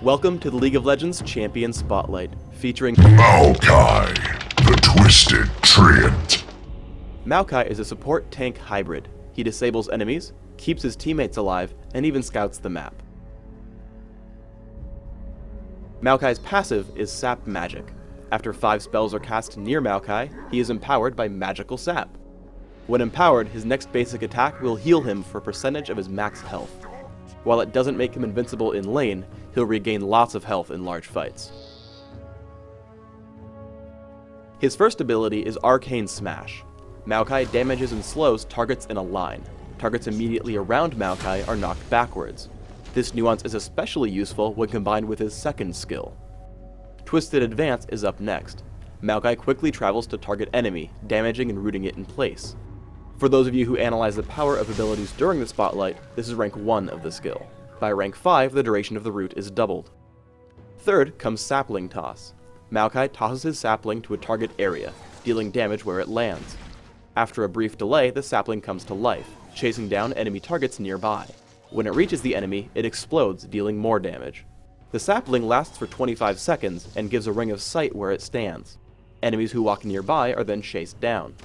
Welcome to the League of Legends Champion Spotlight, featuring Maokai, the Twisted Treant. Maokai is a support tank hybrid. He disables enemies, keeps his teammates alive, and even scouts the map. Maokai's passive is Sap Magic. After 5 spells are cast near Maokai, he is empowered by Magical Sap. When empowered, his next basic attack will heal him for a percentage of his max health. While it doesn't make him invincible in lane, he'll regain lots of health in large fights. His first ability is Arcane Smash. Maokai damages and slows targets in a line. Targets immediately around Maokai are knocked backwards. This nuance is especially useful when combined with his second skill. Twisted Advance is up next. Maokai quickly travels to target enemy, damaging and rooting it in place. For those of you who analyze the power of abilities during the spotlight, this is rank 1 of the skill. By rank 5, the duration of the root is doubled. Third comes Sapling Toss. Maokai tosses his sapling to a target area, dealing damage where it lands. After a brief delay, the sapling comes to life, chasing down enemy targets nearby. When it reaches the enemy, it explodes, dealing more damage. The sapling lasts for 25 seconds and gives a ring of sight where it stands. Enemies who walk nearby are then chased down.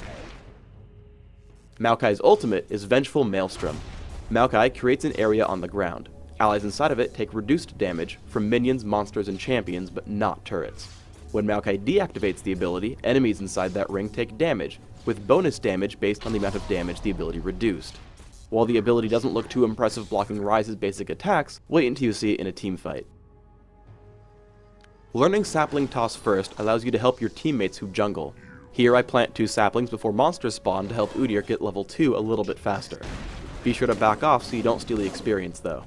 Maokai's ultimate is Vengeful Maelstrom. Maokai creates an area on the ground. Allies inside of it take reduced damage from minions, monsters, and champions, but not turrets. When Maokai deactivates the ability, enemies inside that ring take damage, with bonus damage based on the amount of damage the ability reduced. While the ability doesn't look too impressive blocking Ryze's basic attacks, wait until you see it in a team fight. Learning Sapling Toss first allows you to help your teammates who jungle. Here I plant 2 saplings before monsters spawn to help Udyr get level 2 a little bit faster. Be sure to back off so you don't steal the experience though.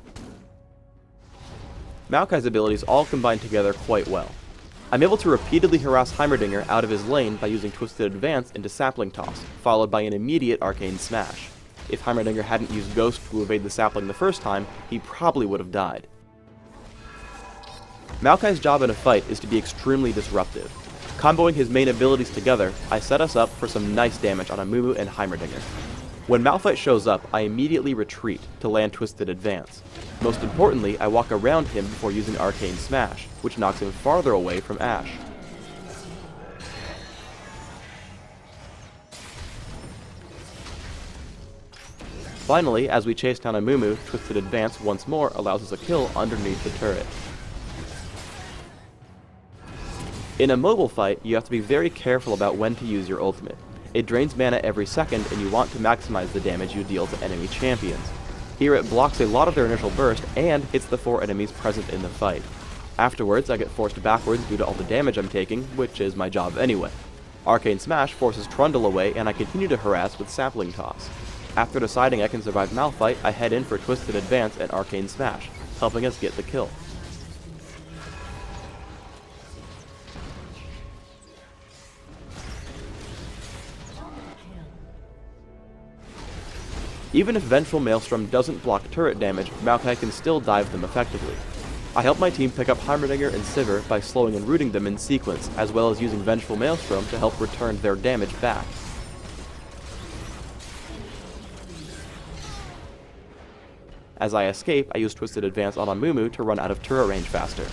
Maokai's abilities all combine together quite well. I'm able to repeatedly harass Heimerdinger out of his lane by using Twisted Advance into Sapling Toss, followed by an immediate Arcane Smash. If Heimerdinger hadn't used Ghost to evade the sapling the first time, he probably would have died. Maokai's job in a fight is to be extremely disruptive. Comboing his main abilities together, I set us up for some nice damage on Amumu and Heimerdinger. When Malphite shows up, I immediately retreat to land Twisted Advance. Most importantly, I walk around him before using Arcane Smash, which knocks him farther away from Ashe. Finally, as we chase down Amumu, Twisted Advance once more allows us a kill underneath the turret. In a mobile fight, you have to be very careful about when to use your ultimate. It drains mana every second, and you want to maximize the damage you deal to enemy champions. Here it blocks a lot of their initial burst, and hits the 4 enemies present in the fight. Afterwards, I get forced backwards due to all the damage I'm taking, which is my job anyway. Arcane Smash forces Trundle away, and I continue to harass with Sapling Toss. After deciding I can survive Malphite, I head in for Twisted Advance and Arcane Smash, helping us get the kill. Even if Vengeful Maelstrom doesn't block turret damage, Maokai can still dive them effectively. I help my team pick up Heimerdinger and Sivir by slowing and rooting them in sequence, as well as using Vengeful Maelstrom to help return their damage back. As I escape, I use Twisted Advance on Amumu to run out of turret range faster.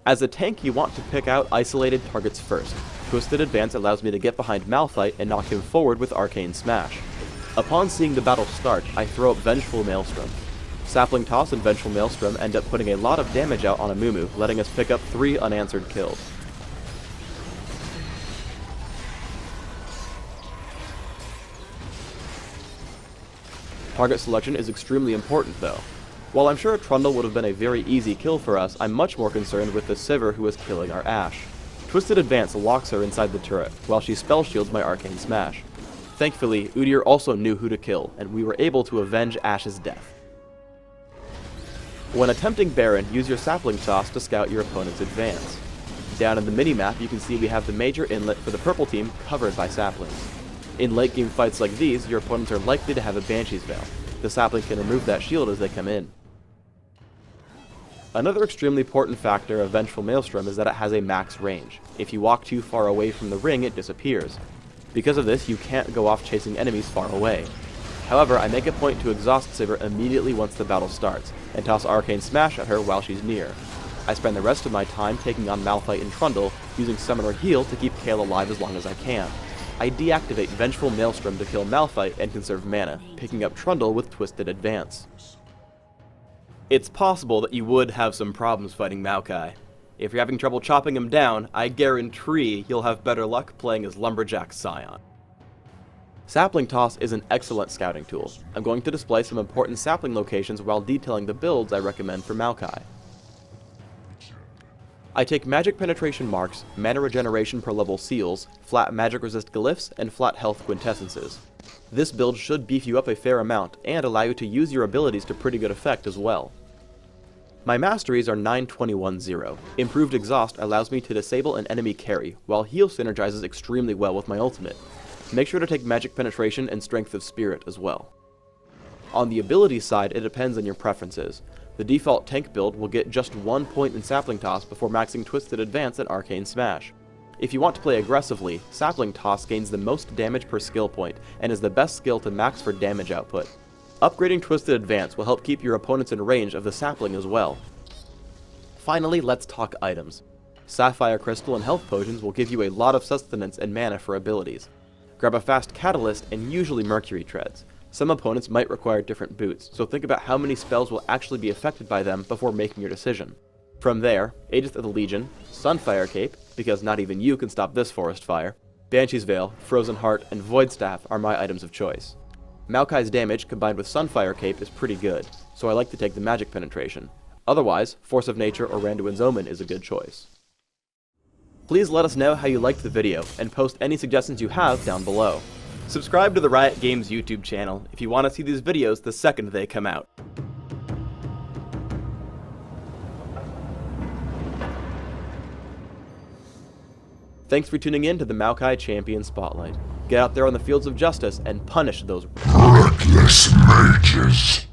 As a tank, you want to pick out isolated targets first. Twisted Advance allows me to get behind Malphite and knock him forward with Arcane Smash. Upon seeing the battle start, I throw up Vengeful Maelstrom. Sapling Toss and Vengeful Maelstrom end up putting a lot of damage out on Amumu, letting us pick up 3 unanswered kills. Target selection is extremely important though. While I'm sure Trundle would have been a very easy kill for us, I'm much more concerned with the Sivir who is killing our Ashe. Twisted Advance locks her inside the turret, while she spell shields my Arcane Smash. Thankfully, Udyr also knew who to kill, and we were able to avenge Ashe's death. When attempting Baron, use your Sapling Toss to scout your opponent's advance. Down in the minimap, you can see we have the major inlet for the purple team covered by saplings. In late game fights like these, your opponents are likely to have a Banshee's Veil. The sapling can remove that shield as they come in. Another extremely important factor of Vengeful Maelstrom is that it has a max range. If you walk too far away from the ring, it disappears. Because of this, you can't go off chasing enemies far away. However, I make a point to exhaust Sivir immediately once the battle starts, and toss Arcane Smash at her while she's near. I spend the rest of my time taking on Malphite and Trundle, using Summon or Heal to keep Kayle alive as long as I can. I deactivate Vengeful Maelstrom to kill Malphite and conserve mana, picking up Trundle with Twisted Advance. It's possible that you would have some problems fighting Maokai. If you're having trouble chopping him down, I guarantee you'll have better luck playing as Lumberjack Scion. Sapling Toss is an excellent scouting tool. I'm going to display some important sapling locations while detailing the builds I recommend for Maokai. I take magic penetration marks, mana regeneration per level seals, flat magic resist glyphs, and flat health quintessences. This build should beef you up a fair amount, and allow you to use your abilities to pretty good effect as well. My masteries are 9-21-0. Improved Exhaust allows me to disable an enemy carry, while Heal synergizes extremely well with my ultimate. Make sure to take Magic Penetration and Strength of Spirit as well. On the ability side, it depends on your preferences. The default tank build will get just 1 point in Sapling Toss before maxing Twisted Advance and Arcane Smash. If you want to play aggressively, Sapling Toss gains the most damage per skill point, and is the best skill to max for damage output. Upgrading Twisted Advance will help keep your opponents in range of the sapling as well. Finally, let's talk items. Sapphire Crystal and Health Potions will give you a lot of sustenance and mana for abilities. Grab a fast Catalyst and usually Mercury Treads. Some opponents might require different boots, so think about how many spells will actually be affected by them before making your decision. From there, Aegis of the Legion, Sunfire Cape, because not even you can stop this forest fire, Banshee's Veil, Frozen Heart, and Void Staff are my items of choice. Maokai's damage combined with Sunfire Cape is pretty good, so I like to take the magic penetration. Otherwise, Force of Nature or Randuin's Omen is a good choice. Please let us know how you liked the video, and post any suggestions you have down below. Subscribe to the Riot Games YouTube channel if you want to see these videos the second they come out. Thanks for tuning in to the Maokai Champion Spotlight. Get out there on the fields of justice and punish those reckless mages.